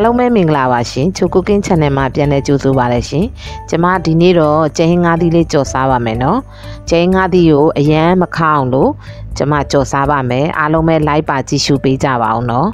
လုံးမဲမင်္ဂလာပါရှင်ချိုကူကင်း channel မှာပြန်လည်ကြိုဆိုပါရရှင်ကျမဒီနေ့တော့ကျင်းငါးသီးလေးကြော်စားပါမယ်နော်ကျင်းငါးသီးကိုအရန်မခအောင်လို့ကျမကြော်စားပါမယ်အားလုံးပဲ like ပါကြည့်ရှုပေးကြပါအောင်နော်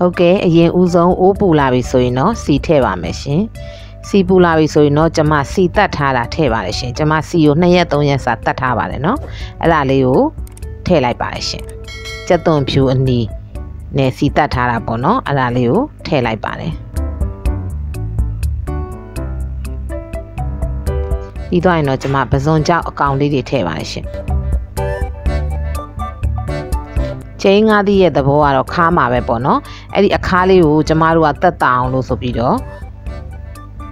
ဟုတ်ကဲ့အရင်ဦးဆုံးအိုးပူလာပြီဆိုရင်တော့စီထည့်ပါမယ်ရှင်စီပူလာပြီဆိုရင်တော့ကျမစီတတ်ထားတာထည့်ပါတယ်ရှင်ကျမစီကို2ရက်3ရက်စာတတ်ထားပါတယ်နော်အဲ့ဒါလေးကိုထည့်လိုက်ပါတယ်ရှင်ကြက်သွန်ဖြူအနီနဲ့စီတတ်ထားတာပေါ့နော်အဲ့ဒါလေးကိုထည့်လိုက်ပါတယ်ပြီးတော့ရင်တော့ကျမပဇွန်ကြောက်အကောင်လေးတွေထည့်ပါတယ်ရှင်ကျင်းငါးသီးရဲ့သဘောကတော့ခါမှာပဲပေါ့နော်အဲ့ဒီအခါလေးကိုကျမတို့ကတက်တာအောင်လို့ဆိုပြီးတော့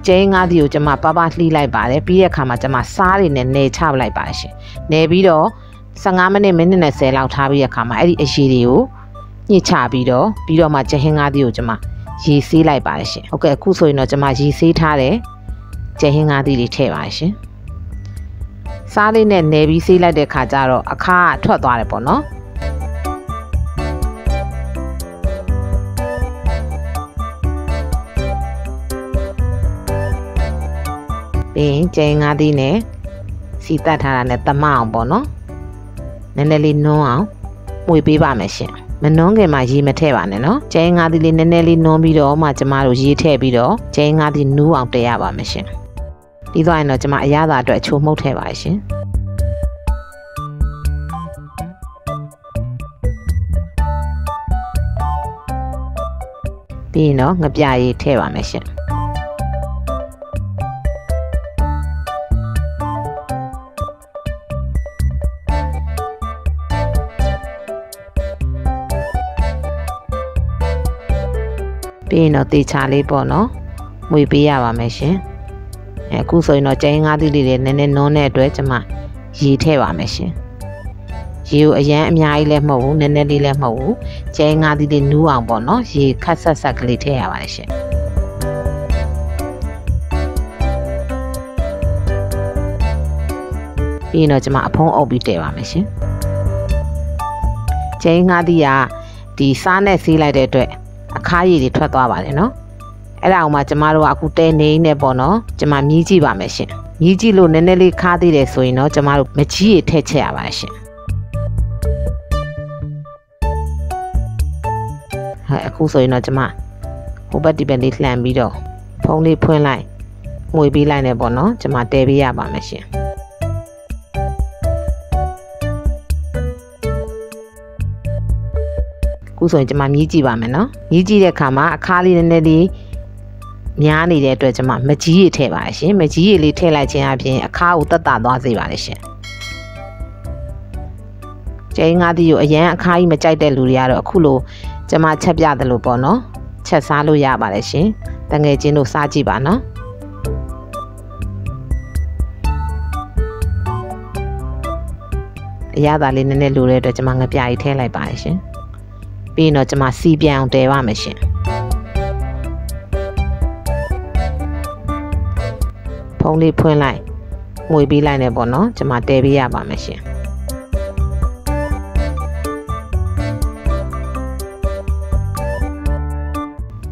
ကျင်းငါးသီးကိုကျမပပလှီးလိုက်ပါတယ်ပြီးတဲ့အခါမှာကျမစားတွေနဲ့နေချလိုက်ပါတယ်ရှင်နေပြီးတော့15မိနစ်20လောက်ထားပြီးတဲ့အခါမှာအဲ့ဒီအရည်တွေကိုညှစ်ချပြီးတော့မှကျင်းငါးသီးကိုကျမရေဆေးလိုက်ပါတယ်ရှင်ဟုတ်ကဲ့အခုဆိုရင်တော့ကျမရေဆေးထားတယ်ကျင်းငါးသီးတွေထည့်ပါတယ်ရှင်စားလေးနဲ့နေပြီးဆေးလိုက်တဲ့အခါကျတော့အခါကထွက်သွားတယ်ပေါ့နော်ပြီးကျင်းငါးသီးနဲ့စီတတ်ထားတာနဲ့တမအောင်ပေါ့နော်နည်းနည်းလေးနွန်းအောင်မှွေပေးပါမယ်ရှင်မနွန်းခင်မှာရေမထည့်ပါနဲ့နော်ကျင်းငါးသီးလေးနည်းနည်းလေးနွန်းပြီးတော့မှကျမတို့ရေထည့်ပြီးတော့ကျင်းငါးသီးနူးအောင်တည်ရပါမယ်ရှင်ပြီးသွားရင်တော့ကျမအရသာအတွက်အချိုးမှုတ်ထည့်ပါရှင်ပြီးရင်တော့ငပြရည်ထည့်ပါမယ်ရှင်ပြီးရင်တော့တေချာလေးပေါ့နော်မွေပေးရပါမယ်ရှင်အခုဆိုရင်တော့ကျင်းငါးသီးလေးတွေနည်းနည်းနွန်းတဲ့အတွက်ကျမရေထည့်ပါမယ်ရှင်ရေကိုအရန်အများကြီးလည်းမဟုတ်ဘူးနည်းနည်းလေးလည်းမဟုတ်ဘူးကျင်းငါးသီးလေးနူးအောင်ပေါ့နော်ရေခက်ဆက်ကလေးထည့်ရပါတယ်ရှင်ပြီးရင်တော့ကျမအဖုံးအုပ်ပြီးတည်ပါမယ်ရှင်ကျင်းငါးသီးကဒီစားနဲ့ဆေးလိုက်တဲ့အတွက်အခါရည်တွေထွက်သွားပါတယ်နော်အဲ့ဒါအောင်မှကျမတို့ကအခုတဲနေနေပေါ့နော်ကျမမြည်ကြည့်ပါမယ်ရှင်မြည်ကြည့်လို့နည်းနည်းလေးခါသေးတယ်ဆိုရင်တော့ကျမတို့မကြီးရထည့်ချက်ရပါတယ်ရှင်ဟဲ့အခုဆိုရင်တော့ကျမဟိုဘက်ဒီဘက်လေးလှန်ပြီးတော့ဖုံးလေးဖွင့်လိုက်မှွေပေးလိုက်နေပေါ့နော်ကျမတဲပေးရပါမယ်ရှင်အခုဆိုရင်ကျမမြည်ကြည့်ပါမယ်နော်မြည်ကြည့်တဲ့အခါမှာအခါလေးနည်းနည်းလေးများနေတဲ့အတွက်ကျမမကြီးရထည့်ပါရှင်မကြီးရလေးထည့်လိုက်ခြင်းအပြင်အခါကိုတက်တာသွားစေပါလေရှင်ကျင်းငါးသီးကိုအရန်အခါကြီးမကြိုက်တဲ့လူတွေကတော့အခုလိုကျမချက်ပြတယ်လို့ပေါ့နော်ချက်စားလို့ရပါတယ်ရှင်တငယ်ချင်းတို့စားကြည့်ပါနော်အရသာလေးနည်းနည်းလိုတဲ့အတွက်ကျမငပြားကြီးထည့်လိုက်ပါတယ်ရှင်ပြီးရင်တော့ကျမစီပြန်အောင်တည်ပါမယ်ရှင်ဖုံးလေးဖွင့်လိုက်ငွေပေးလိုက်နေပေါ့နော်ကျမတည်ပေးရပါမယ်ရှင်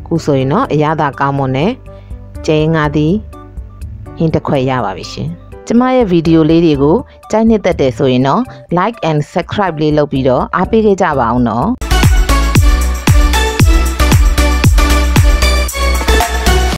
ခုဆိုရင်တော့အရသာကောင်းမွန်နဲ့ကျင်းငါးသီးဟင်းတစ်ခွက်ရပါပြီရှင်ကျမရဲ့ဗီဒီယိုလေးတွေကိုကြိုက်နှစ်သက်တယ်ဆိုရင်တော့ like and subscribe လေးလုပ်ပြီးတော့အားပေးခဲ့ကြပါအောင်နော်